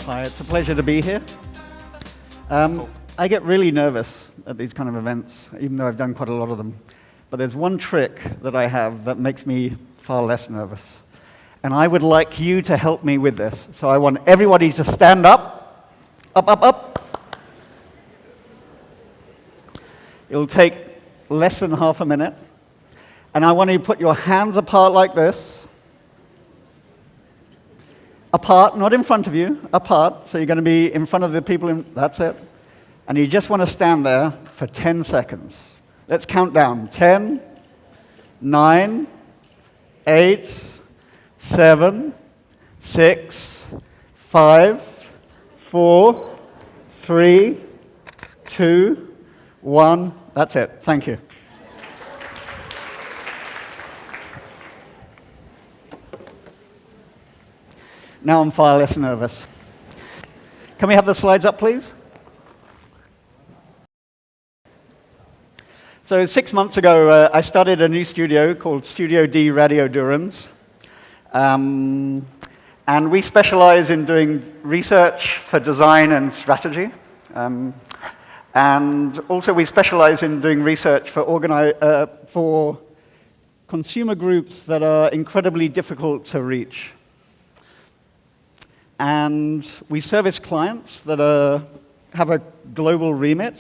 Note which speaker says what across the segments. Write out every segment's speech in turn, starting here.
Speaker 1: Hi, it's a pleasure to be here. I get really nervous at these kind of events, even though I've done quite a lot of them. But there's one trick that I have that makes me far less nervous. And I would like you to help me with this. So I want everybody to stand up, up, up, up. It'll take less than half a minute. And I want you to put your hands apart like this. Apart, not in front of you, apart. So you're going to be in front of the people in, that's it. And you just want to stand there for 10 seconds. Let's count down. 10, 9, 8, 7, 6, 5, 4, 3, 2, 1. That's it. Thank you. Now I'm far less nervous. Can we have the slides up, please? So 6 months ago, I started a new studio called Studio D Radiodurans. And we specialize in doing research for design and strategy. And also we specialize in doing research for consumer groups that are incredibly difficult to reach. And we service clients that have a global remit.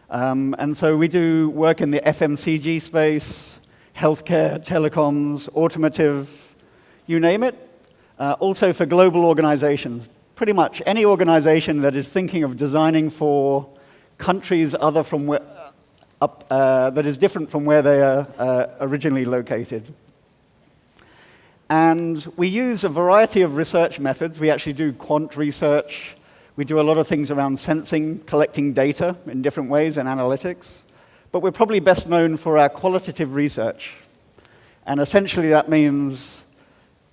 Speaker 1: And so we do work in the FMCG space, healthcare, telecoms, automotive, you name it. Also for global organizations. Pretty much any organization that is thinking of designing for countries other from where, that is different from where they are originally located. And we use a variety of research methods. We actually do quant research. We do a lot of things around sensing, collecting data in different ways, and analytics. But we're probably best known for our qualitative research. And essentially that means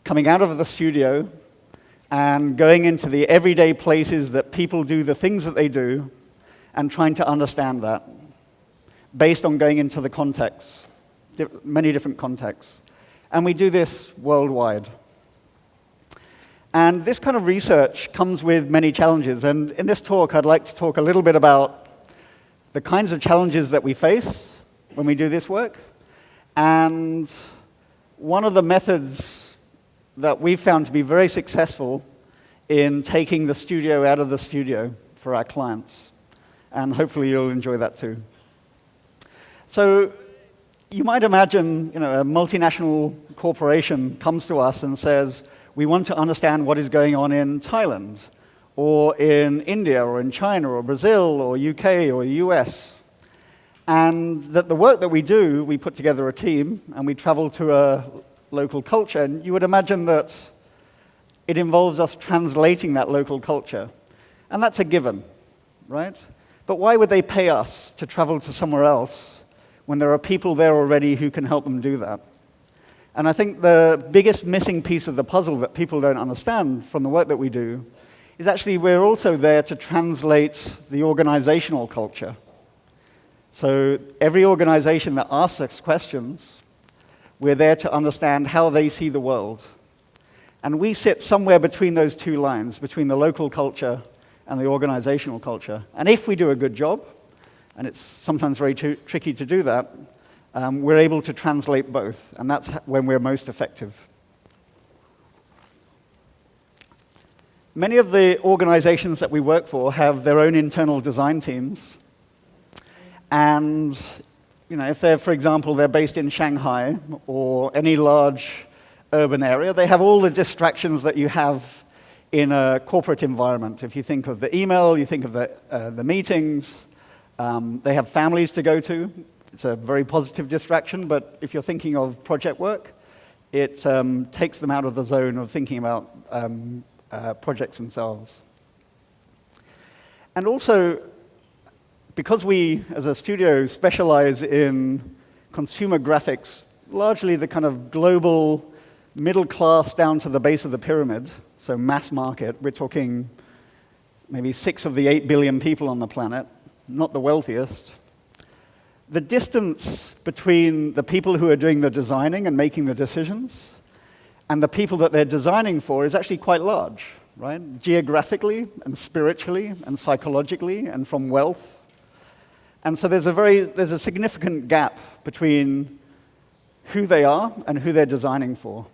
Speaker 1: coming out of the studio and going into the everyday places that people do the things that they do and trying to understand that based on going into the context, many different contexts. And we do this worldwide. And this kind of research comes with many challenges. And in this talk, I'd like to talk a little bit about the kinds of challenges that we face when we do this work. And one of the methods that we've found to be very successful in taking the studio out of the studio for our clients. And hopefully you'll enjoy that too. So you might imagine, a multinational corporation comes to us and says, we want to understand what is going on in Thailand, or in India, or in China, or Brazil, or UK, or US. And that the work that we do, we put together a team, and we travel to a local culture, and you would imagine that it involves us translating that local culture. And that's a given, right? But why would they pay us to travel to somewhere else when there are people there already who can help them do that? And I think the biggest missing piece of the puzzle that people don't understand from the work that we do is actually we're also there to translate the organizational culture. So every organization that asks us questions, we're there to understand how they see the world. And we sit somewhere between those two lines, between the local culture and the organizational culture. And if we do a good job, and it's sometimes very tricky to do that, we're able to translate both, and that's when we're most effective. Many of the organizations that we work for have their own internal design teams, and if they're, for example, they're based in Shanghai or any large urban area, they have all the distractions that you have in a corporate environment. If you think of the email, you think of the meetings, they have families to go to. It's a very positive distraction, but if you're thinking of project work, it takes them out of the zone of thinking about projects themselves. And also, because we, as a studio, specialize in consumer graphics, largely the kind of global middle class down to the base of the pyramid, so mass market, we're talking maybe 6 of the 8 billion people on the planet, not the wealthiest. The distance between the people who are doing the designing and making the decisions and the people that they're designing for is actually quite large. right? Geographically and spiritually and psychologically and from wealth. And so there's a significant gap between who they are and who they're designing for.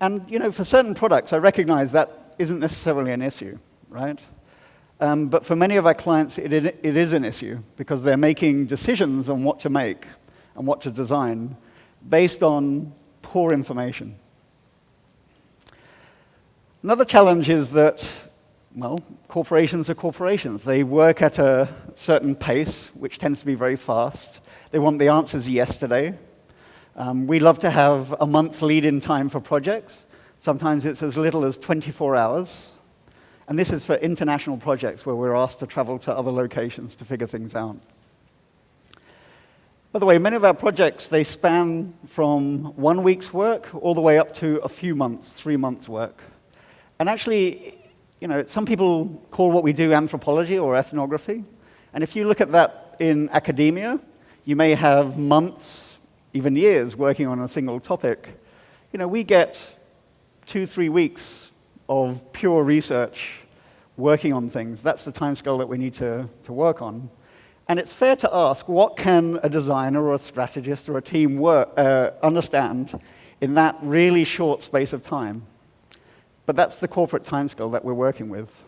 Speaker 1: And for certain products, I recognize that isn't necessarily an issue, right? But for many of our clients, it is an issue because they're making decisions on what to make and what to design based on poor information. Another challenge is that, corporations are corporations. They work at a certain pace, which tends to be very fast. They want the answers yesterday. We love to have a month lead-in time for projects. Sometimes it's as little as 24 hours. And this is for international projects where we're asked to travel to other locations to figure things out. By the way, many of our projects, they span from 1 week's work all the way up to a few months, 3 months' work. And actually, some people call what we do anthropology or ethnography. And if you look at that in academia, you may have months, even years, working on a single topic. We get 2-3 weeks of pure research working on things. That's the timescale that we need to work on. And it's fair to ask, what can a designer or a strategist or a team understand in that really short space of time? But that's the corporate timescale that we're working with.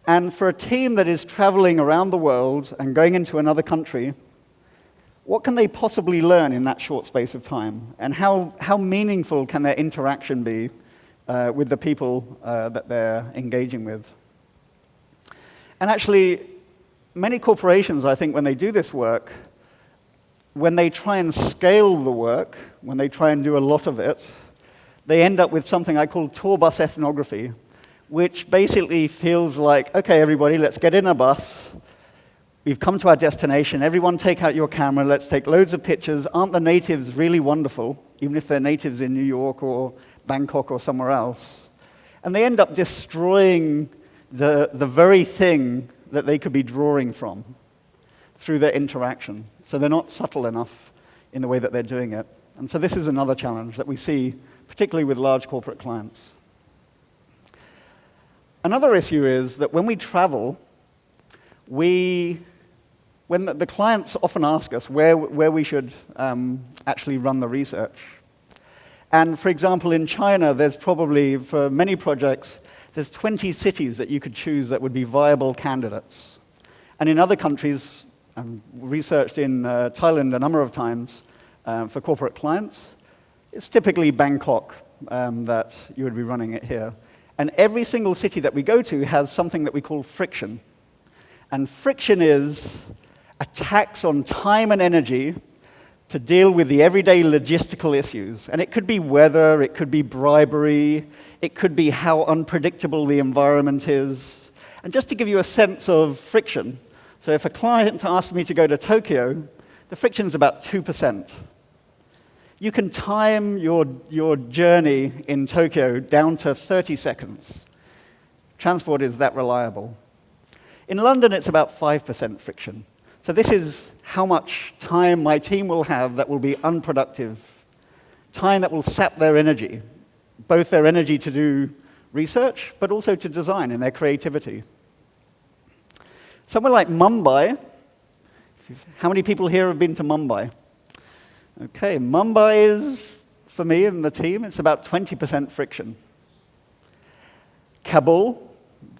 Speaker 1: And for a team that is traveling around the world and going into another country, what can they possibly learn in that short space of time? And how meaningful can their interaction be with the people that they're engaging with? And actually, many corporations, I think, when they do this work, when they try and scale the work, when they try and do a lot of it, they end up with something I call tour bus ethnography, which basically feels like, okay, everybody, let's get in a bus. We've come to our destination. Everyone take out your camera. Let's take loads of pictures. Aren't the natives really wonderful, even if they're natives in New York or Bangkok or somewhere else? And they end up destroying the very thing that they could be drawing from through their interaction. So they're not subtle enough in the way that they're doing it. And so this is another challenge that we see, particularly with large corporate clients. Another issue is that when we travel, when the clients often ask us where we should actually run the research. And for example, in China, there's probably, for many projects, there's 20 cities that you could choose that would be viable candidates. And in other countries, I've researched in Thailand a number of times for corporate clients, it's typically Bangkok that you would be running it here. And every single city that we go to has something that we call friction. And friction is a tax on time and energy to deal with the everyday logistical issues. And it could be weather, it could be bribery, it could be how unpredictable the environment is. And just to give you a sense of friction, so if a client asked me to go to Tokyo, the friction's about 2%. You can time your journey in Tokyo down to 30 seconds. Transport is that reliable. In London, it's about 5% friction. So this is how much time my team will have that will be unproductive, time that will sap their energy, both their energy to do research, but also to design and their creativity. Somewhere like Mumbai, how many people here have been to Mumbai? Okay, Mumbai is, for me and the team, it's about 20% friction. Kabul,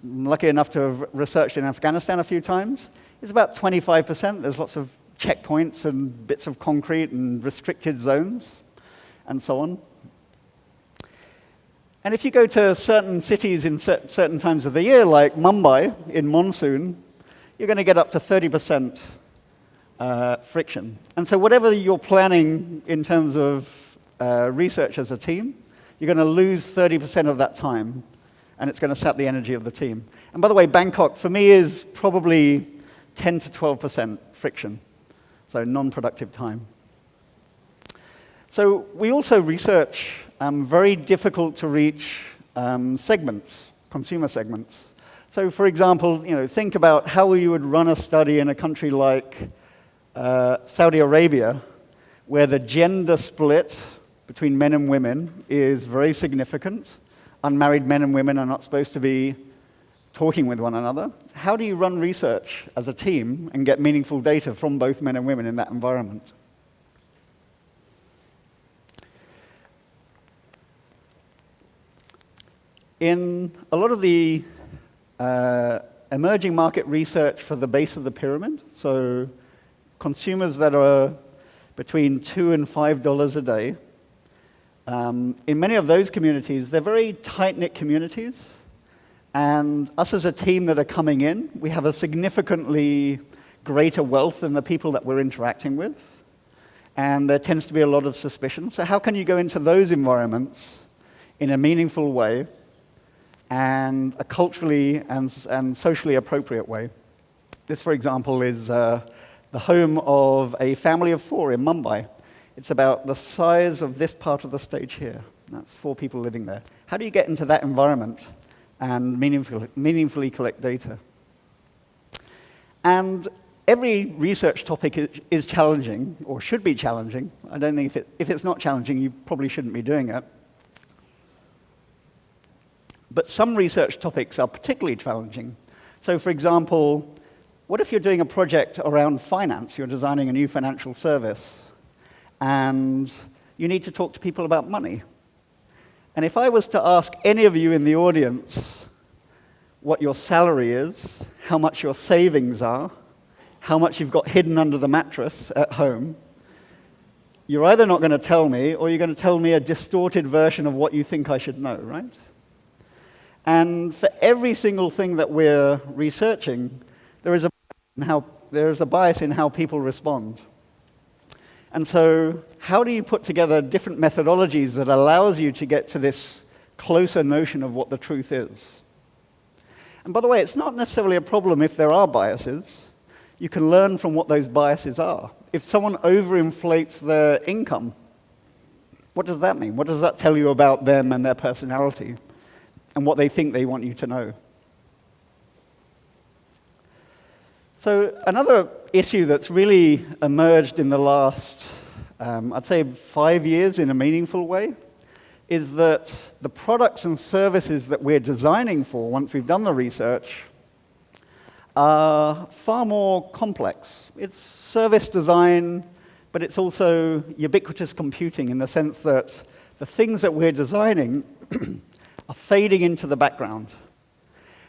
Speaker 1: I'm lucky enough to have researched in Afghanistan a few times, is about 25%. There's lots of checkpoints and bits of concrete and restricted zones and so on. And if you go to certain cities in certain times of the year, like Mumbai in monsoon, you're going to get up to 30% friction. And so whatever you're planning in terms of research as a team, you're going to lose 30% of that time, and it's going to sap the energy of the team. And by the way, Bangkok, for me, is probably 10 to 12% friction, so non-productive time. So we also research very difficult to reach segments, consumer segments. So for example, think about how you would run a study in a country like Saudi Arabia, where the gender split between men and women is very significant, unmarried men and women are not supposed to be talking with one another. How do you run research as a team and get meaningful data from both men and women in that environment? In a lot of the emerging market research for the base of the pyramid, so consumers that are between $2 and $5 a day, in many of those communities, they're very tight-knit communities. And us as a team that are coming in, we have a significantly greater wealth than the people that we're interacting with. And there tends to be a lot of suspicion. So how can you go into those environments in a meaningful way and a culturally and socially appropriate way? This, for example, is the home of a family of 4 in Mumbai. It's about the size of this part of the stage here. That's 4 people living there. How do you get into that environment and meaningfully collect data? And every research topic is challenging, or should be challenging. I don't think if it's not challenging, you probably shouldn't be doing it. But some research topics are particularly challenging. So for example, what if you're doing a project around finance? You're designing a new financial service, and you need to talk to people about money. And if I was to ask any of you in the audience what your salary is, how much your savings are, how much you've got hidden under the mattress at home, you're either not going to tell me, or you're going to tell me a distorted version of what you think I should know, right? And for every single thing that we're researching, there is a bias in how people respond. And so how do you put together different methodologies that allows you to get to this closer notion of what the truth is? And by the way, it's not necessarily a problem if there are biases. You can learn from what those biases are. If someone overinflates their income, what does that mean? What does that tell you about them and their personality and what they think they want you to know? So another issue that's really emerged in the last, I'd say 5 years in a meaningful way, is that the products and services that we're designing for, once we've done the research, are far more complex. It's service design, but it's also ubiquitous computing in the sense that the things that we're designing are fading into the background.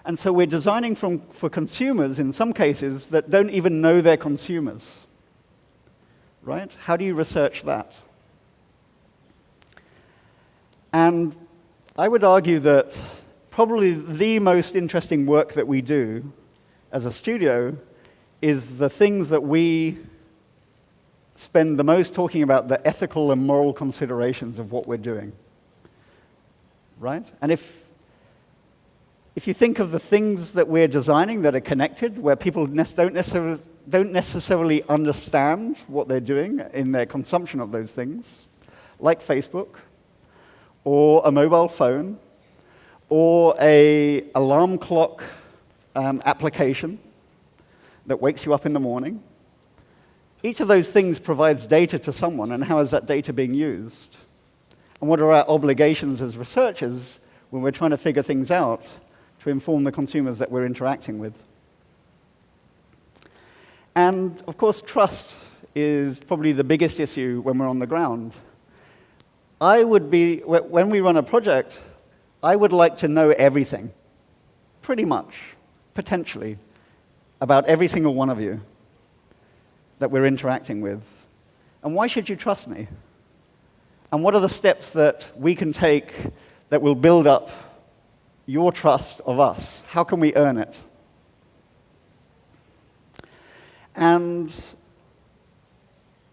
Speaker 1: And so we're designing for consumers, in some cases, that don't even know they're consumers. Right? How do you research that? And I would argue that probably the most interesting work that we do as a studio is the things that we spend the most talking about, the ethical and moral considerations of what we're doing. Right? And if you think of the things that we're designing that are connected, where people don't necessarily understand what they're doing in their consumption of those things, like Facebook, or a mobile phone, or an alarm clock application that wakes you up in the morning, each of those things provides data to someone, and how is that data being used? And what are our obligations as researchers when we're trying to figure things out to inform the consumers that we're interacting with? And of course, trust is probably the biggest issue when we're on the ground. When we run a project, I would like to know everything, pretty much, potentially, about every single one of you that we're interacting with. And why should you trust me? And what are the steps that we can take that will build up your trust of us? How can we earn it? And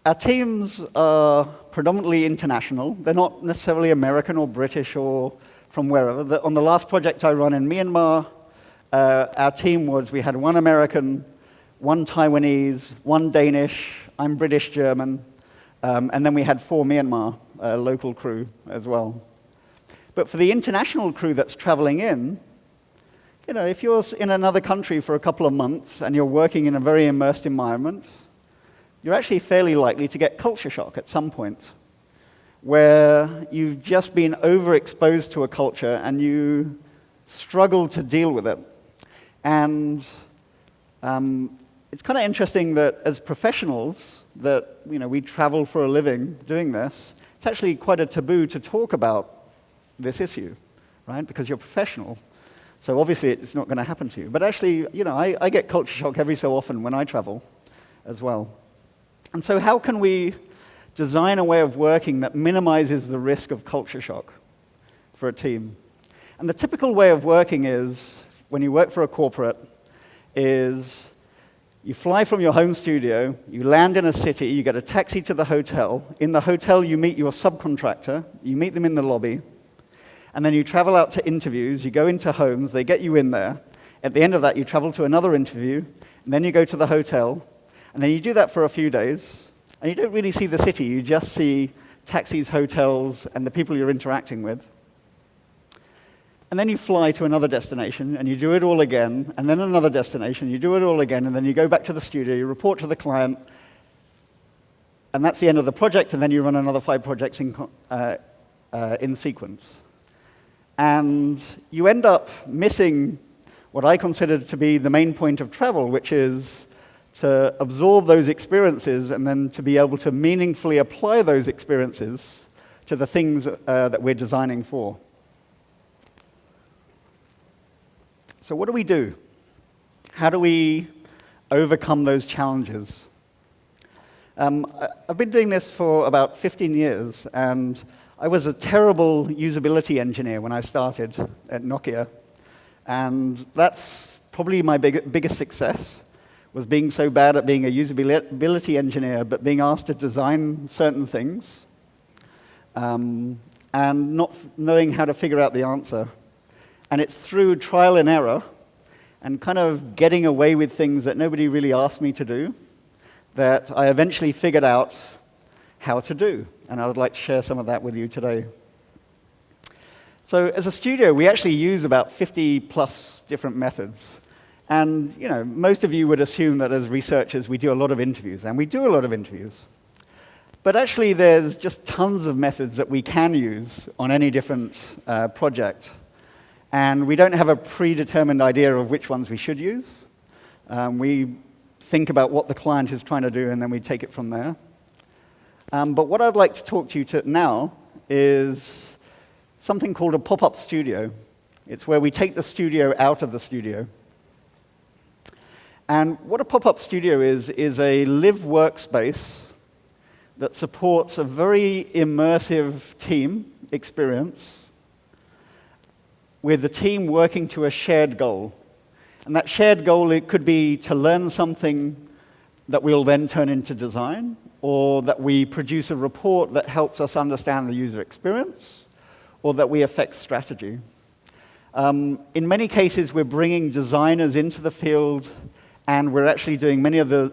Speaker 1: our teams are predominantly international. They're not necessarily American or British or from wherever. On the last project I run in Myanmar, our team we had 1 American, 1 Taiwanese, 1 Danish, I'm British German, and then we had 4 Myanmar local crew as well. But for the international crew that's traveling in, if you're in another country for a couple of months and you're working in a very immersed environment, you're actually fairly likely to get culture shock at some point. where you've just been overexposed to a culture and you struggle to deal with it. And it's kind of interesting that as professionals, that we travel for a living doing this, it's actually quite a taboo to talk about this issue, right? Because you're professional. So obviously it's not going to happen to you. But actually, I get culture shock every so often when I travel as well. And so how can we design a way of working that minimizes the risk of culture shock for a team? And the typical way of working is, when you work for a corporate, is you fly from your home studio, you land in a city, you get a taxi to the hotel. In the hotel, you meet your subcontractor, you meet them in the lobby, and then you travel out to interviews, you go into homes, they get you in there. At the end of that, you travel to another interview, and then you go to the hotel, and then you do that for a few days, and you don't really see the city, you just see taxis, hotels, and the people you're interacting with. And then you fly to another destination, and you do it all again, and then another destination, you do it all again, and then you go back to the studio, you report to the client, and that's the end of the project, and then you run another 5 projects in sequence. And you end up missing what I consider to be the main point of travel, which is to absorb those experiences and then to be able to meaningfully apply those experiences to the things that we're designing for. So what do we do? How do we overcome those challenges? I've been doing this for about 15 years, and I was a terrible usability engineer when I started at Nokia. And that's probably my biggest success, was being so bad at being a usability engineer, but being asked to design certain things, and not knowing how to figure out the answer. And it's through trial and error and kind of getting away with things that nobody really asked me to do that I eventually figured out how to do. And I would like to share some of that with you today. So as a studio, we actually use about 50 plus different methods. And most of you would assume that as researchers, we do a lot of interviews. And we do a lot of interviews. But actually, there's just tons of methods that we can use on any different project. And we don't have a predetermined idea of which ones we should use. We think about what the client is trying to do, and then we take it from there. But what I'd like to talk to you now is something called a pop-up studio. It's where we take the studio out of the studio. And what a pop-up studio is a live workspace that supports a very immersive team experience with the team working to a shared goal. And that shared goal, it could be to learn something that we'll then turn into design, or that we produce a report that helps us understand the user experience, or that we affect strategy. In many cases, we're bringing designers into the field, and we're actually doing many of the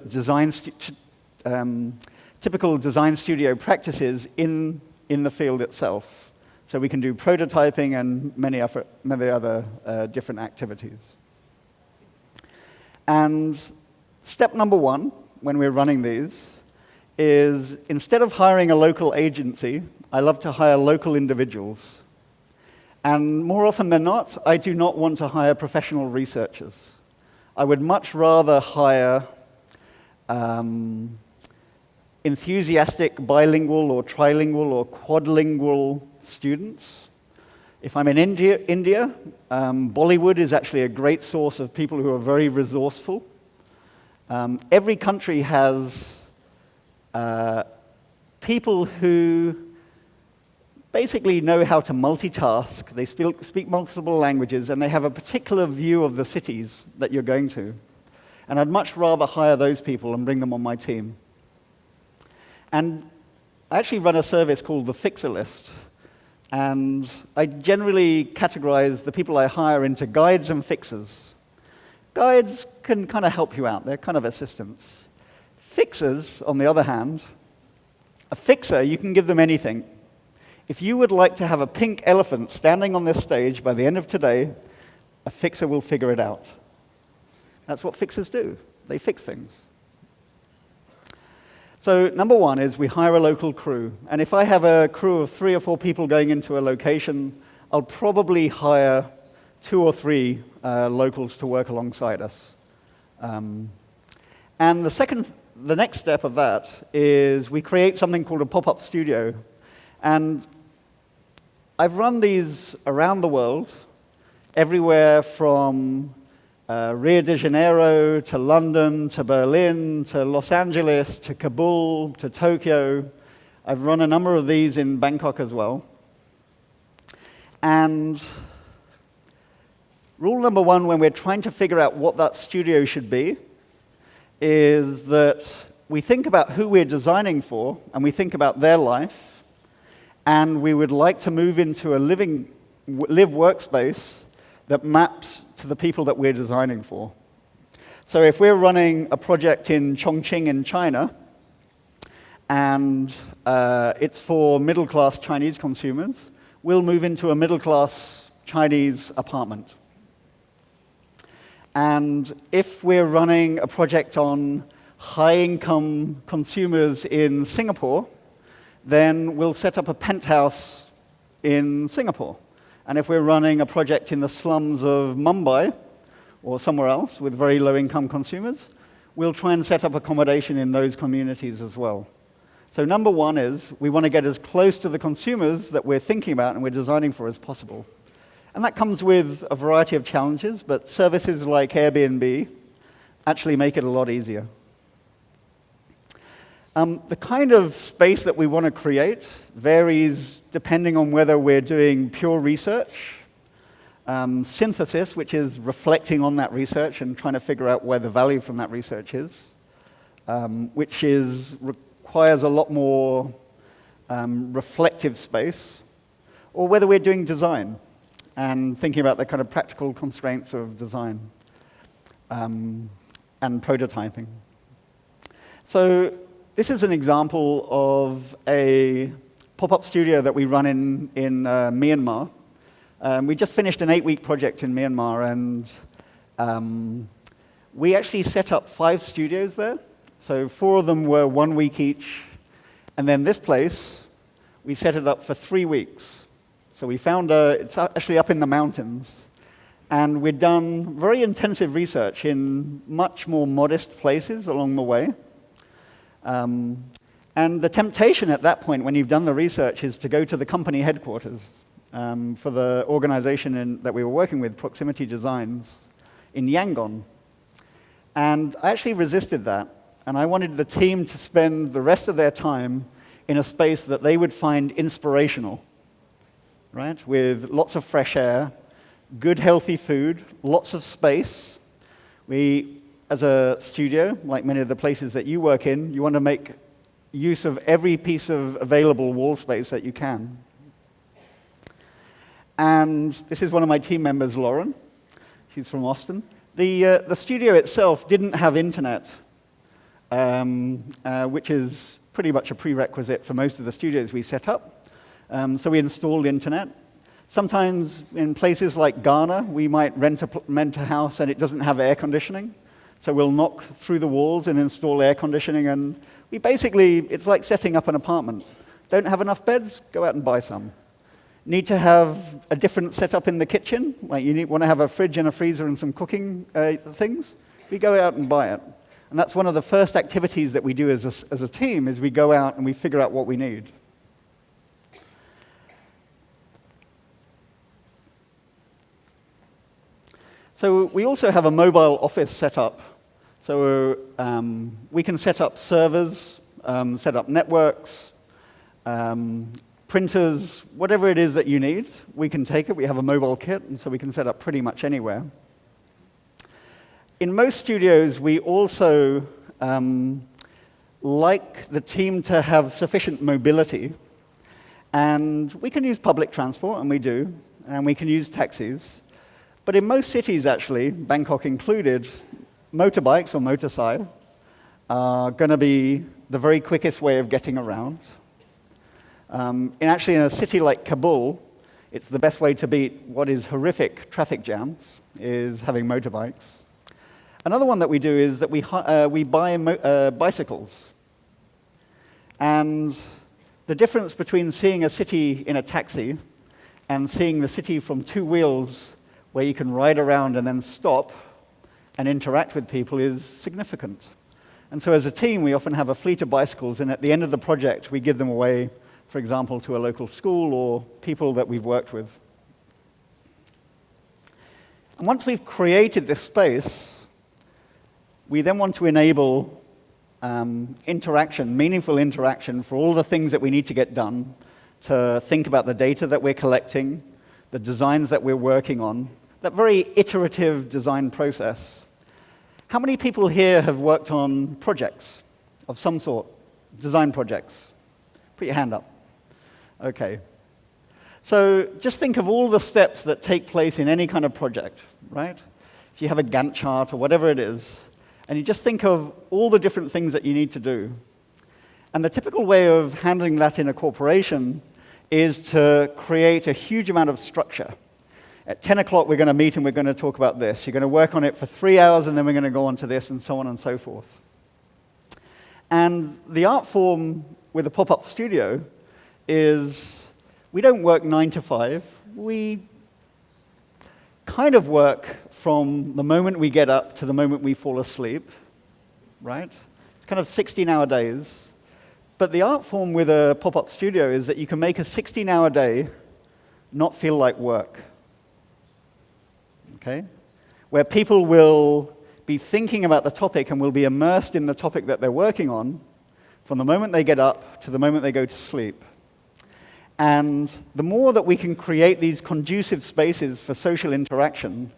Speaker 1: typical design studio practices in the field itself. So we can do prototyping and many other different activities. And step number 1, when we're running these, is instead of hiring a local agency, I love to hire local individuals. And more often than not, I do not want to hire professional researchers. I would much rather hire enthusiastic bilingual or trilingual or quadlingual students. If I'm in India, Bollywood is actually a great source of people who are very resourceful. Every country has people who basically know how to multitask. They speak multiple languages, and they have a particular view of the cities that you're going to. And I'd much rather hire those people and bring them on my team. And I actually run a service called the Fixer List. And I generally categorize the people I hire into guides and fixers. Guides can kind of help you out. They're kind of assistants. Fixers, on the other hand, a fixer, you can give them anything. If you would like to have a pink elephant standing on this stage by the end of today, a fixer will figure it out. That's what fixers do. They fix things. So number one is we hire a local crew. And if I have a crew of 3 or 4 people going into a location, I'll probably hire 2 or 3 locals to work alongside us. And the next step of that is we create something called a pop-up studio. And I've run these around the world, everywhere from Rio de Janeiro to London to Berlin to Los Angeles to Kabul to Tokyo. I've run a number of these in Bangkok as well. And rule number one when we're trying to figure out what that studio should be is that we think about who we're designing for and we think about their life, and we would like to move into a live workspace that maps to the people that we're designing for. So if we're running a project in Chongqing in China, and it's for middle-class Chinese consumers, we'll move into a middle-class Chinese apartment. And if we're running a project on high-income consumers in Singapore, then we'll set up a penthouse in Singapore. And if we're running a project in the slums of Mumbai or somewhere else with very low-income consumers, we'll try and set up accommodation in those communities as well. So number one is we want to get as close to the consumers that we're thinking about and we're designing for as possible. And that comes with a variety of challenges, but services like Airbnb actually make it a lot easier. The kind of space that we want to create varies depending on whether we're doing pure research, synthesis, which is reflecting on that research and trying to figure out where the value from that research is, which requires a lot more reflective space, or whether we're doing design and thinking about the kind of practical constraints of design and prototyping. So this is an example of a pop-up studio that we run in Myanmar. We just finished an 8-week project in Myanmar, and we actually set up 5 studios there. So 4 of them were 1 week each. And then this place, we set it up for 3 weeks. So we found it's actually up in the mountains. And we'd done very intensive research in much more modest places along the way. And the temptation at that point, when you've done the research, is to go to the company headquarters for the organization that we were working with, Proximity Designs, in Yangon. And I actually resisted that. And I wanted the team to spend the rest of their time in a space that they would find inspirational, right? With lots of fresh air, good, healthy food, lots of space. We, as a studio, like many of the places that you work in, you want to make use of every piece of available wall space that you can. And this is one of my team members, Lauren. She's from Austin. The studio itself didn't have internet, which is pretty much a prerequisite for most of the studios we set up. So we installed internet. Sometimes in places like Ghana, we might rent a house and it doesn't have air conditioning. So we'll knock through the walls and install air conditioning, and it's like setting up an apartment. Don't have enough beds? Go out and buy some. Need to have a different setup in the kitchen? Like want to have a fridge and a freezer and some cooking things? We go out and buy it. And that's one of the first activities that we do as a team, is we go out and we figure out what we need. So we also have a mobile office set up. So we can set up servers, set up networks, printers, whatever it is that you need, we can take it. We have a mobile kit, and so we can set up pretty much anywhere. In most studios, we also like the team to have sufficient mobility. And we can use public transport, and we do, and we can use taxis. But in most cities, actually, Bangkok included, motorbikes or motorcycle are going to be the very quickest way of getting around. Actually, in a city like Kabul, it's the best way to beat what is horrific traffic jams, is having motorbikes. Another one that we do is that we buy bicycles. And the difference between seeing a city in a taxi and seeing the city from two wheels where you can ride around and then stop and interact with people is significant. And so as a team, we often have a fleet of bicycles, and at the end of the project, we give them away, for example, to a local school or people that we've worked with. And once we've created this space, we then want to enable interaction, meaningful interaction for all the things that we need to get done, to think about the data that we're collecting, the designs that we're working on, that very iterative design process. How many people here have worked on projects of some sort, design projects? Put your hand up. Okay. So just think of all the steps that take place in any kind of project, right? If you have a Gantt chart or whatever it is, and you just think of all the different things that you need to do. And the typical way of handling that in a corporation is to create a huge amount of structure. At 10 o'clock, we're going to meet and we're going to talk about this. You're going to work on it for 3 hours, and then we're going to go on to this, and so on and so forth. And the art form with a pop-up studio is we don't work 9 to 5. We kind of work from the moment we get up to the moment we fall asleep, right? It's kind of 16-hour days. But the art form with a pop-up studio is that you can make a 16-hour day not feel like work. Okay? Where people will be thinking about the topic and will be immersed in the topic that they're working on from the moment they get up to the moment they go to sleep. And the more that we can create these conducive spaces for social interaction,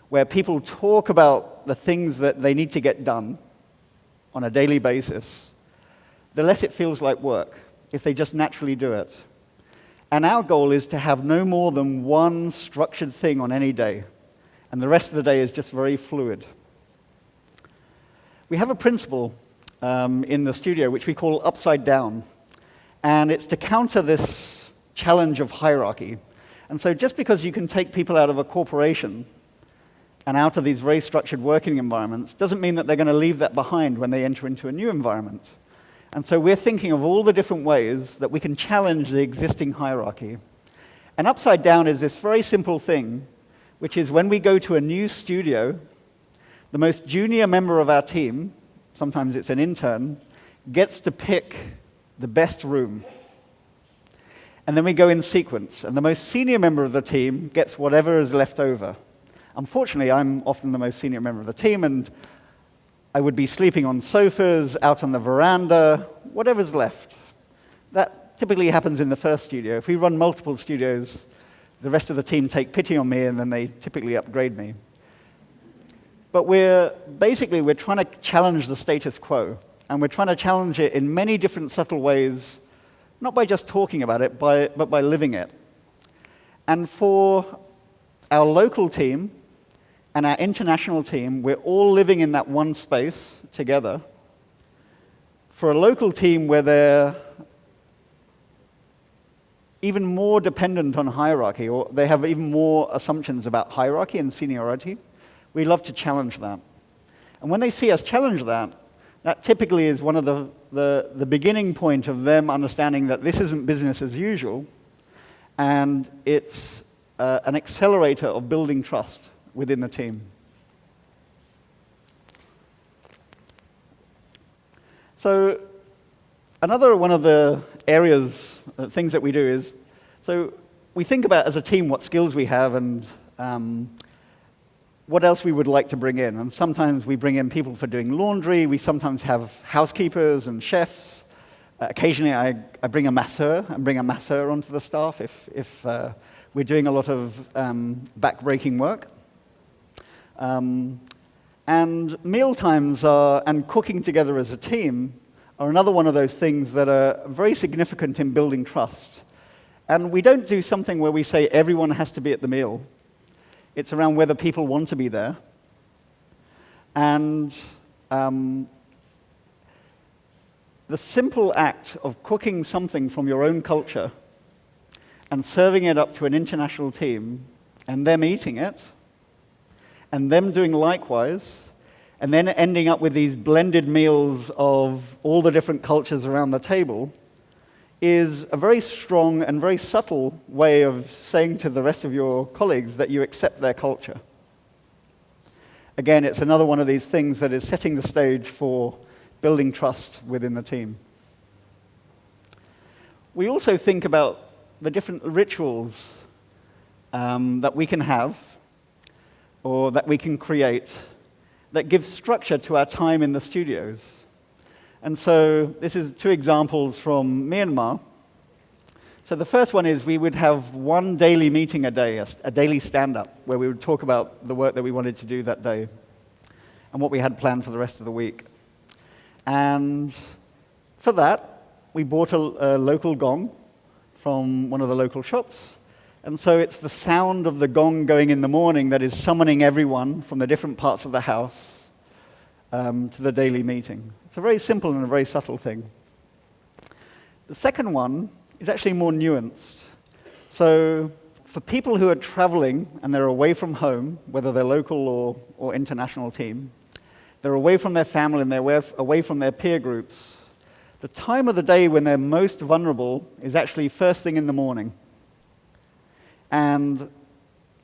Speaker 1: where people talk about the things that they need to get done on a daily basis, the less it feels like work, if they just naturally do it. And our goal is to have no more than one structured thing on any day. And the rest of the day is just very fluid. We have a principle in the studio which we call upside down. And it's to counter this challenge of hierarchy. And so just because you can take people out of a corporation and out of these very structured working environments doesn't mean that they're going to leave that behind when they enter into a new environment. And so we're thinking of all the different ways that we can challenge the existing hierarchy. And upside down is this very simple thing, which is when we go to a new studio, the most junior member of our team, sometimes it's an intern, gets to pick the best room. And then we go in sequence, and the most senior member of the team gets whatever is left over. Unfortunately, I'm often the most senior member of the team, and I would be sleeping on sofas, out on the veranda, whatever's left. That typically happens in the first studio. If we run multiple studios, the rest of the team take pity on me, and then they typically upgrade me. But we're trying to challenge the status quo, and we're trying to challenge it in many different subtle ways, not by just talking about it, but by living it. And for our local team and our international team, we're all living in that one space together. For a local team where they're even more dependent on hierarchy, or they have even more assumptions about hierarchy and seniority, we love to challenge that. And when they see us challenge that, that typically is one of the beginning point of them understanding that this isn't business as usual, and it's an accelerator of building trust within the team. So another one of the areas, things that we do is, so we think about as a team what skills we have and what else we would like to bring in. And sometimes we bring in people for doing laundry. We sometimes have housekeepers and chefs. Occasionally I bring a masseur onto the staff if we're doing a lot of back-breaking work. And meal times and cooking together as a team are another one of those things that are very significant in building trust. And we don't do something where we say everyone has to be at the meal. It's around whether people want to be there. And the simple act of cooking something from your own culture and serving it up to an international team and them eating it and them doing likewise and then ending up with these blended meals of all the different cultures around the table is a very strong and very subtle way of saying to the rest of your colleagues that you accept their culture. Again, it's another one of these things that is setting the stage for building trust within the team. We also think about the different rituals that we can have or that we can create that give structure to our time in the studios. And so this is two examples from Myanmar. So the first one is we would have one daily meeting a day, a daily stand-up, where we would talk about the work that we wanted to do that day and what we had planned for the rest of the week. And for that, we bought a local gong from one of the local shops. And so it's the sound of the gong going in the morning that is summoning everyone from the different parts of the house to the daily meeting. It's a very simple and a very subtle thing. The second one is actually more nuanced. So for people who are traveling and they're away from home, whether they're local or international team, they're away from their family and they're away from their peer groups, the time of the day when they're most vulnerable is actually first thing in the morning. And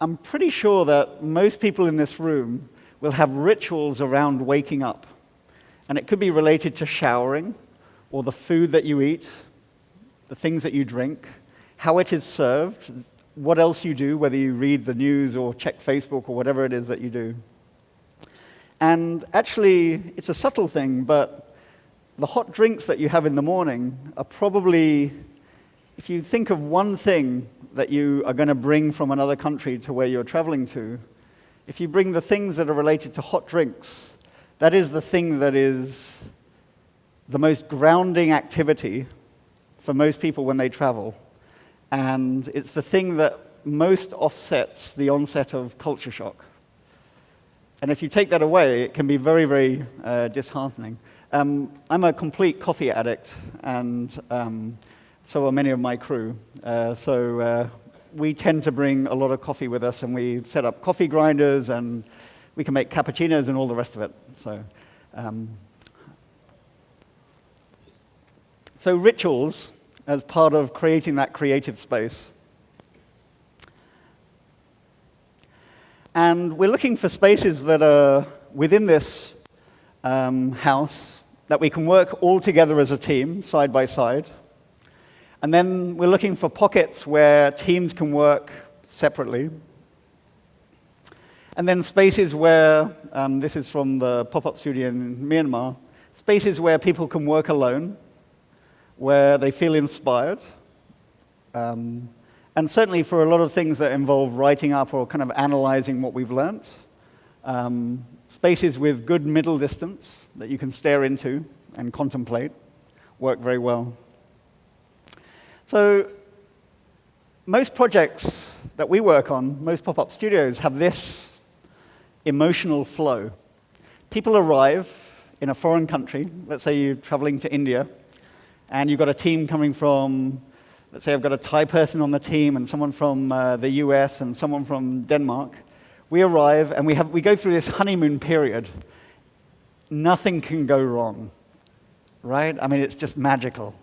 Speaker 1: I'm pretty sure that most people in this room will have rituals around waking up. And it could be related to showering, or the food that you eat, the things that you drink, how it is served, what else you do, whether you read the news or check Facebook or whatever it is that you do. And actually, it's a subtle thing, but the hot drinks that you have in the morning are probably, if you think of one thing that you are going to bring from another country to where you're traveling to, if you bring the things that are related to hot drinks, that is the thing that is the most grounding activity for most people when they travel. And it's the thing that most offsets the onset of culture shock. And if you take that away, it can be very, very disheartening. I'm a complete coffee addict, and so are many of my crew. So we tend to bring a lot of coffee with us, and we set up coffee grinders, and we can make cappuccinos and all the rest of it. So rituals as part of creating that creative space. And we're looking for spaces that are within this house that we can work all together as a team, side by side. And then we're looking for pockets where teams can work separately. And then spaces where, this is from the pop-up studio in Myanmar, spaces where people can work alone, where they feel inspired. And certainly for a lot of things that involve writing up or kind of analyzing what we've learnt. Spaces with good middle distance that you can stare into and contemplate work very well. So most projects that we work on, most pop-up studios, have this emotional flow. People arrive in a foreign country. Let's say you're traveling to India, and you've got a team coming from, let's say I've got a Thai person on the team, and someone from the US, and someone from Denmark. We arrive, and we go through this honeymoon period. Nothing can go wrong, right? I mean, it's just magical.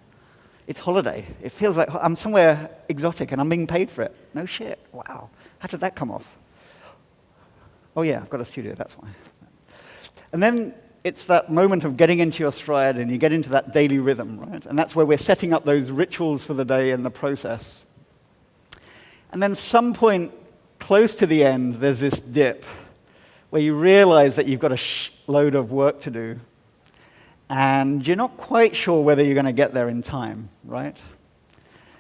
Speaker 1: It's holiday. It feels like I'm somewhere exotic, and I'm being paid for it. No shit. Wow. How did that come off? Oh, yeah, I've got a studio, that's why. And then it's that moment of getting into your stride, and you get into that daily rhythm, right? And that's where we're setting up those rituals for the day and the process. And then some point close to the end, there's this dip where you realize that you've got a load of work to do, and you're not quite sure whether you're going to get there in time, right?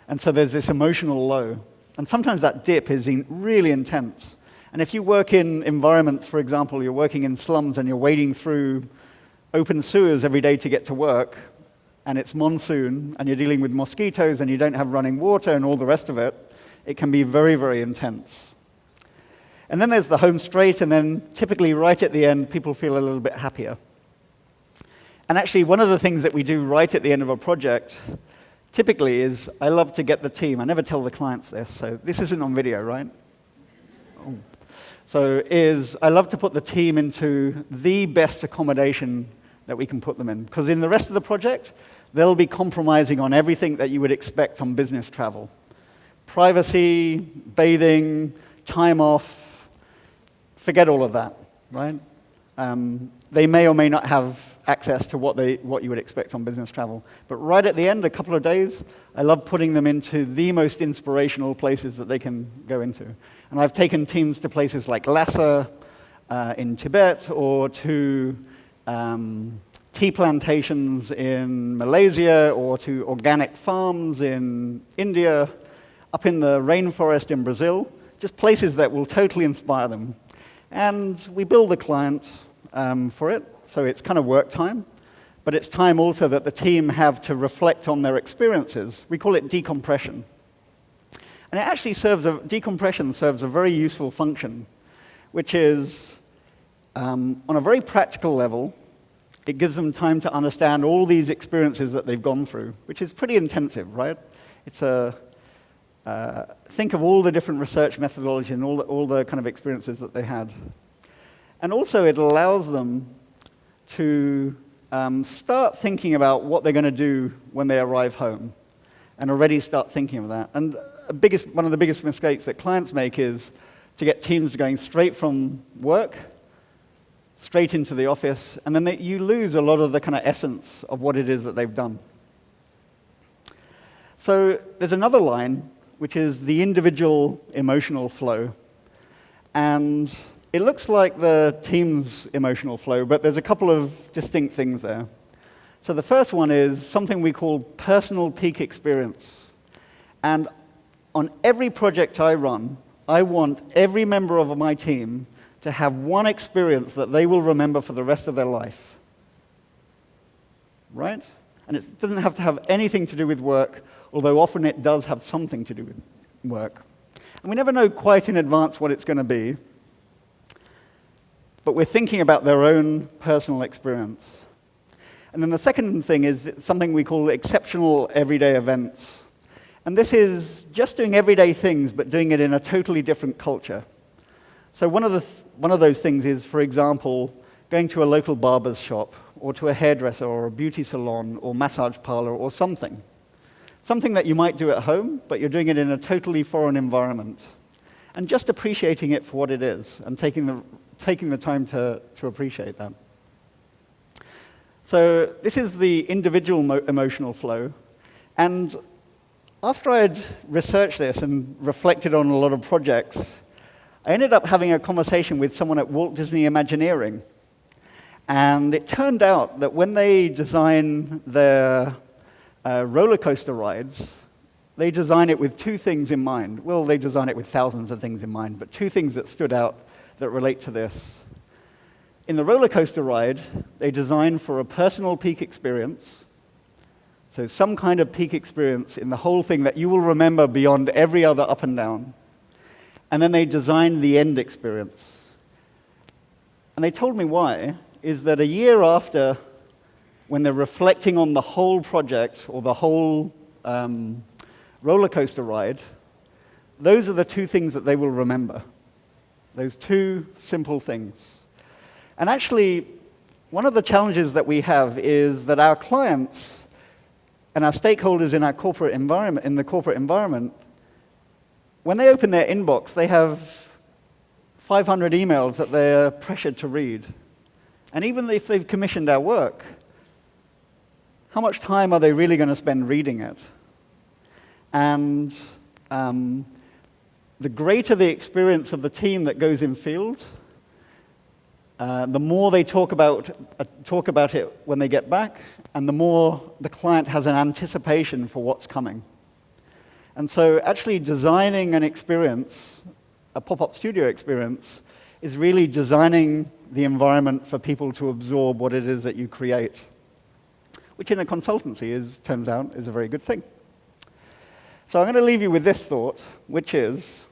Speaker 1: And so there's this emotional low. And sometimes that dip is really intense. And if you work in environments, for example, you're working in slums and you're wading through open sewers every day to get to work, and it's monsoon, and you're dealing with mosquitoes, and you don't have running water and all the rest of it, it can be very, very intense. And then there's the home straight, and then typically right at the end, people feel a little bit happier. And actually, one of the things that we do right at the end of a project, typically, is I love to get the team. I never tell the clients this, so this isn't on video, right? Oh. I love to put the team into the best accommodation that we can put them in. Because in the rest of the project, they'll be compromising on everything that you would expect on business travel. Privacy, bathing, time off, forget all of that, right? They may or may not have access to what you would expect on business travel. But right at the end, a couple of days, I love putting them into the most inspirational places that they can go into. And I've taken teams to places like Lhasa in Tibet, or to tea plantations in Malaysia, or to organic farms in India, up in the rainforest in Brazil, just places that will totally inspire them. And we bill the client for it, so it's kind of work time, but it's time also that the team have to reflect on their experiences. We call it decompression. And it actually decompression serves a very useful function, which is, on a very practical level, it gives them time to understand all these experiences that they've gone through, which is pretty intensive, right? It's think of all the different research methodology and all the kind of experiences that they had. And also it allows them to start thinking about what they're going to do when they arrive home, and already start thinking of that. And one of the biggest mistakes that clients make is to get teams going straight from work, straight into the office, and then you lose a lot of the kind of essence of what it is that they've done. So there's another line, which is the individual emotional flow. And it looks like the team's emotional flow, but there's a couple of distinct things there. So the first one is something we call personal peak experience. And on every project I run, I want every member of my team to have one experience that they will remember for the rest of their life. Right? And it doesn't have to have anything to do with work, although often it does have something to do with work. And we never know quite in advance what it's going to be, but we're thinking about their own personal experience. And then the second thing is something we call exceptional everyday events. And this is just doing everyday things, but doing it in a totally different culture. So one of those things is, for example, going to a local barber's shop, or to a hairdresser, or a beauty salon, or massage parlor, or something. Something that you might do at home, but you're doing it in a totally foreign environment. And just appreciating it for what it is, and taking the time to appreciate that. So this is the individual emotional flow. And after I'd researched this and reflected on a lot of projects, I ended up having a conversation with someone at Walt Disney Imagineering. And it turned out that when they design their roller coaster rides, they design it with two things in mind. Well, they design it with thousands of things in mind, but two things that stood out that relate to this. In the roller coaster ride, they design for a personal peak experience, so some kind of peak experience in the whole thing that you will remember beyond every other up and down. And then they design the end experience. And they told me why, is that a year after, when they're reflecting on the whole project or the whole roller coaster ride, those are the two things that they will remember. Those two simple things. And actually, one of the challenges that we have is that our clients and our stakeholders in our corporate environment, when they open their inbox, they have 500 emails that they're pressured to read. And even if they've commissioned our work, how much time are they really going to spend reading it? And the greater the experience of the team that goes in field, the more they talk about it when they get back, and the more the client has an anticipation for what's coming. And so actually designing an experience, a pop-up studio experience, is really designing the environment for people to absorb what it is that you create, which in a consultancy turns out is a very good thing. So I'm going to leave you with this thought, which is,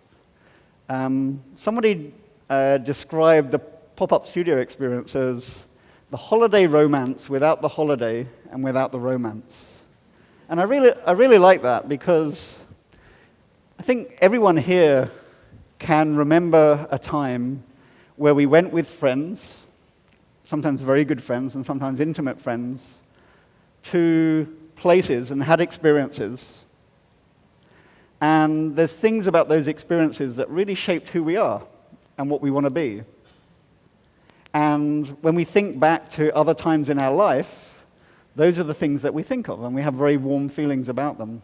Speaker 1: somebody described the pop-up studio experience as the holiday romance without the holiday and without the romance. And I really like that, because I think everyone here can remember a time where we went with friends, sometimes very good friends and sometimes intimate friends, to places and had experiences. And there's things about those experiences that really shaped who we are and what we want to be. And when we think back to other times in our life, those are the things that we think of, and we have very warm feelings about them.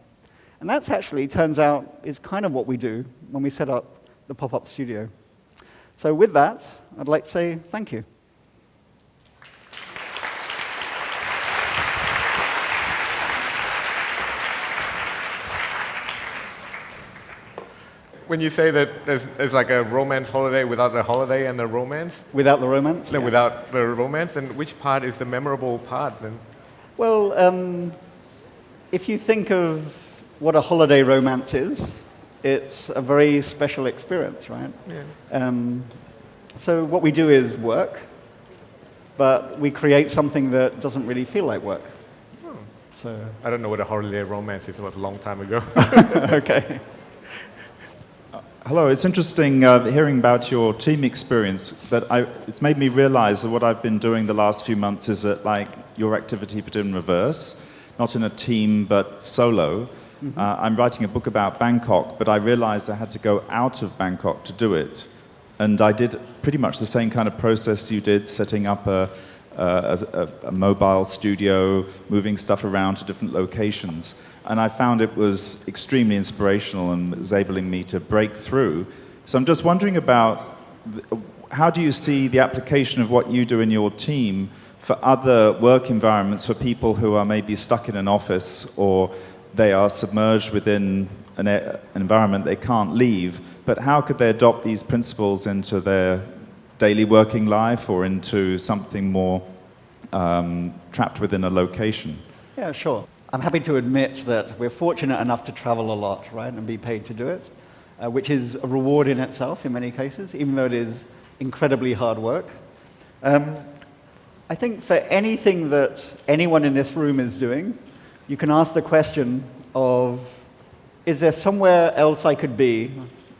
Speaker 1: And that's actually, turns out, is kind of what we do when we set up the pop-up studio. So with that, I'd like to say thank you.
Speaker 2: When you say that there's like a romance holiday without the holiday and the romance?
Speaker 1: Without the romance?
Speaker 2: No,
Speaker 1: yeah.
Speaker 2: without the romance. And which part is the memorable part then?
Speaker 1: Well, if you think of what a holiday romance is, it's a very special experience, right?
Speaker 2: Yeah.
Speaker 1: So what we do is work, but we create something that doesn't really feel like work.
Speaker 2: Oh.
Speaker 1: So
Speaker 2: I don't know what a holiday romance is. It was a long time ago.
Speaker 1: Okay.
Speaker 3: Hello, it's interesting hearing about your team experience, but it's made me realize that what I've been doing the last few months is that, like your activity but in reverse, not in a team but solo. Mm-hmm. I'm writing a book about Bangkok, but I realized I had to go out of Bangkok to do it. And I did pretty much the same kind of process you did, setting up a mobile studio, moving stuff around to different locations. And I found it was extremely inspirational and was enabling me to break through. So I'm just wondering about how do you see the application of what you do in your team for other work environments for people who are maybe stuck in an office or they are submerged within an environment they can't leave, but how could they adopt these principles into their daily working life or into something more trapped within a location?
Speaker 1: Yeah, sure. I'm happy to admit that we're fortunate enough to travel a lot, right, and be paid to do it, which is a reward in itself in many cases, even though it is incredibly hard work. I think for anything that anyone in this room is doing, you can ask the question of, is there somewhere else I could be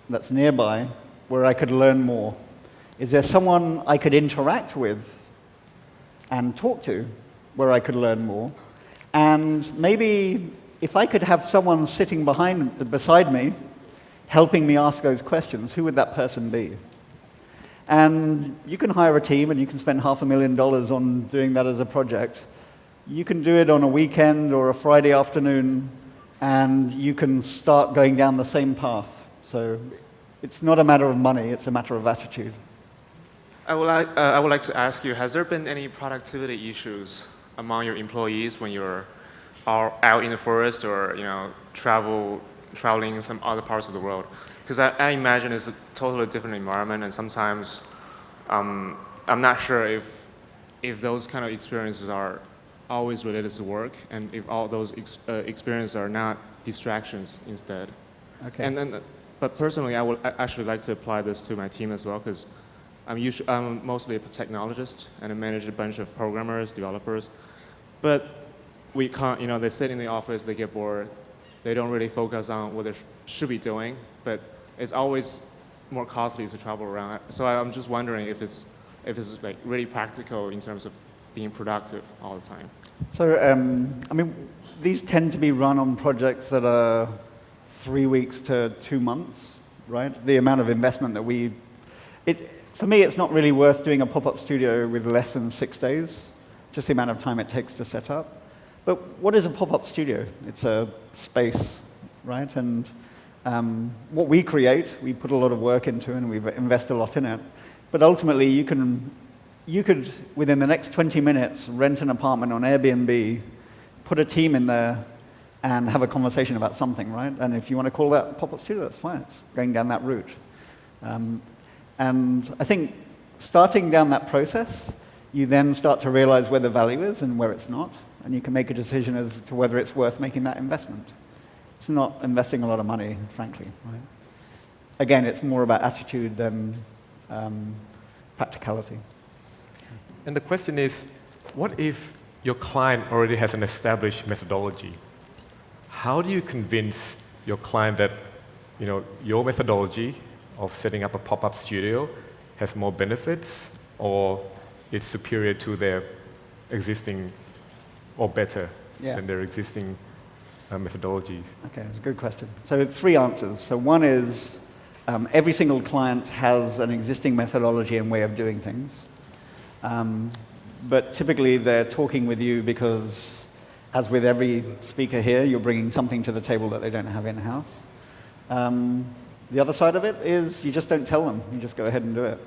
Speaker 1: that's nearby where I could learn more? Is there someone I could interact with and talk to where I could learn more? And maybe if I could have someone sitting beside me, helping me ask those questions, who would that person be? And you can hire a team and you can spend $500,000 on doing that as a project. You can do it on a weekend or a Friday afternoon, and you can start going down the same path. So it's not a matter of money, it's a matter of attitude.
Speaker 4: I would like to ask you, has there been any productivity issues among your employees when you're out in the forest or traveling in some other parts of the world? Because I imagine it's a totally different environment, and sometimes I'm not sure if those kind of experiences are always related to work, and if all those experiences are not distractions instead.
Speaker 1: Okay.
Speaker 4: But personally, I would actually like to apply this to my team as well, because I'm mostly a technologist, and I manage a bunch of programmers, developers. But we can't, they sit in the office, they get bored, they don't really focus on what they should be doing, but it's always more costly to travel around. So I'm just wondering if it's like really practical in terms of being productive all the time.
Speaker 1: So, these tend to be run on projects that are 3 weeks to 2 months, right? The amount of investment that for me, it's not really worth doing a pop-up studio with less than 6 days, just the amount of time it takes to set up. But what is a pop-up studio? It's a space, right? And what we create, we put a lot of work into, and we invest a lot in it. But ultimately, you could, within the next 20 minutes, rent an apartment on Airbnb, put a team in there, and have a conversation about something, right? And if you want to call that a pop-up studio, that's fine. It's going down that route. And I think starting down that process, you then start to realize where the value is and where it's not, and you can make a decision as to whether it's worth making that investment. It's not investing a lot of money, frankly, right? Again, it's more about attitude than practicality.
Speaker 2: And the question is, what if your client already has an established methodology? How do you convince your client that your methodology of setting up a pop-up studio has more benefits or it's superior to their existing or better than their existing methodology?
Speaker 1: Okay, that's a good question. So 3 answers. So one is every single client has an existing methodology and way of doing things. But typically they're talking with you because, as with every speaker here, you're bringing something to the table that they don't have in-house. The other side of it is you just don't tell them. You just go ahead and do it.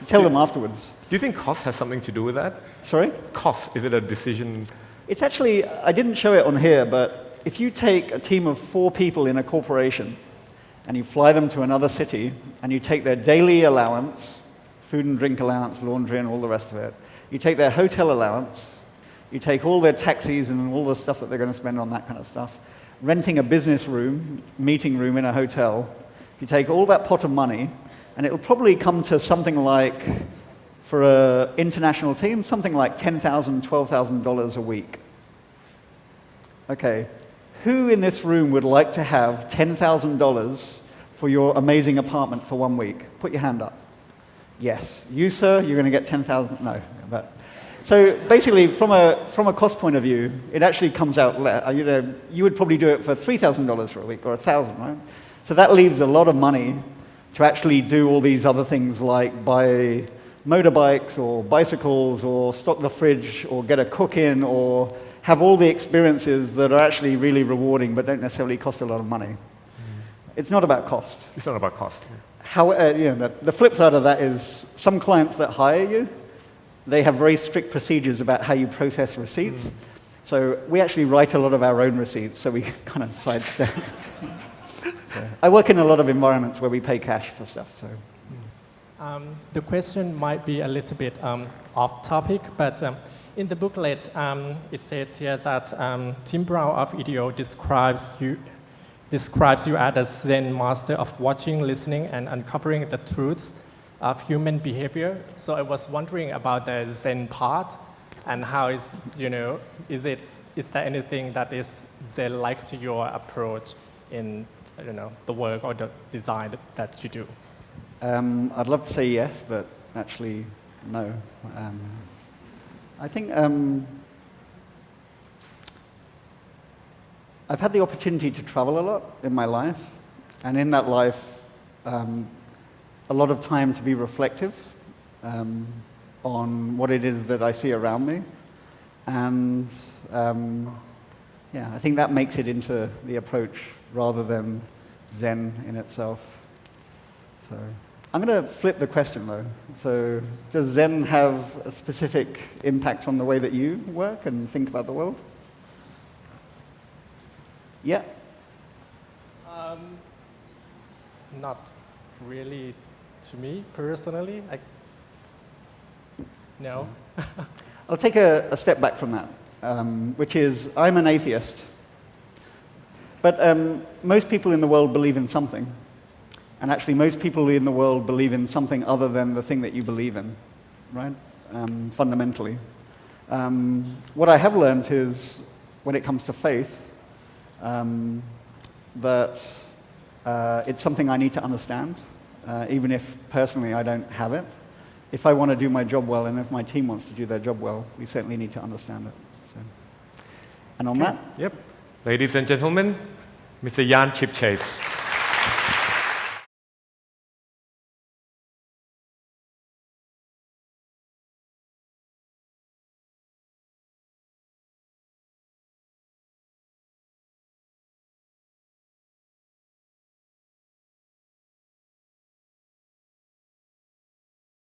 Speaker 1: Tell them afterwards.
Speaker 2: Do you think cost has something to do with that?
Speaker 1: Sorry?
Speaker 2: Cost, is it a decision?
Speaker 1: It's actually, I didn't show it on here, but if you take a team of 4 people in a corporation and you fly them to another city and you take their daily allowance, food and drink allowance, laundry and all the rest of it, you take their hotel allowance, you take all their taxis and all the stuff that they're going to spend on that kind of stuff, renting a business room, meeting room in a hotel, you take all that pot of money, and it'll probably come to something like, for an international team, something like $10,000, $12,000 a week. Okay, who in this room would like to have $10,000 for your amazing apartment for 1 week? Put your hand up. Yes. You, sir, you're going to get 10,000? No. But so basically, from a cost point of view, it actually comes out, you would probably do it for $3,000 for a week or $1,000, right? So that leaves a lot of money to actually do all these other things like buy motorbikes or bicycles or stock the fridge or get a cook in or have all the experiences that are actually really rewarding but don't necessarily cost a lot of money. It's not about cost.
Speaker 2: It's not about cost.
Speaker 1: The flip side of that is some clients that hire you, they have very strict procedures about how you process receipts. So we actually write a lot of our own receipts, so we kind of sidestep. So I work in a lot of environments where we pay cash for stuff. So
Speaker 5: the question might be a little bit off topic, but in the booklet it says here that Tim Brown of EDO describes you as a Zen master of watching, listening, and uncovering the truths of human behavior. So I was wondering about the Zen part and how is there anything that is Zen-like to your approach in the work or the design that you do?
Speaker 1: I'd love to say yes, but actually no. I think I've had the opportunity to travel a lot in my life, and in that life, a lot of time to be reflective on what it is that I see around me. And I think that makes it into the approach rather than Zen in itself. So I'm going to flip the question though. So does Zen have a specific impact on the way that you work and think about the world? Yeah?
Speaker 5: Not really to me personally. No.
Speaker 1: I'll take a step back from that, which is I'm an atheist. But most people in the world believe in something. And actually, most people in the world believe in something other than the thing that you believe in, right? Fundamentally. What I have learned is, when it comes to faith, that it's something I need to understand, even if personally I don't have it. If I want to do my job well, and if my team wants to do their job well, we certainly need to understand it. So. And on that?
Speaker 2: Yep. Ladies and gentlemen, Mr. Chipchase.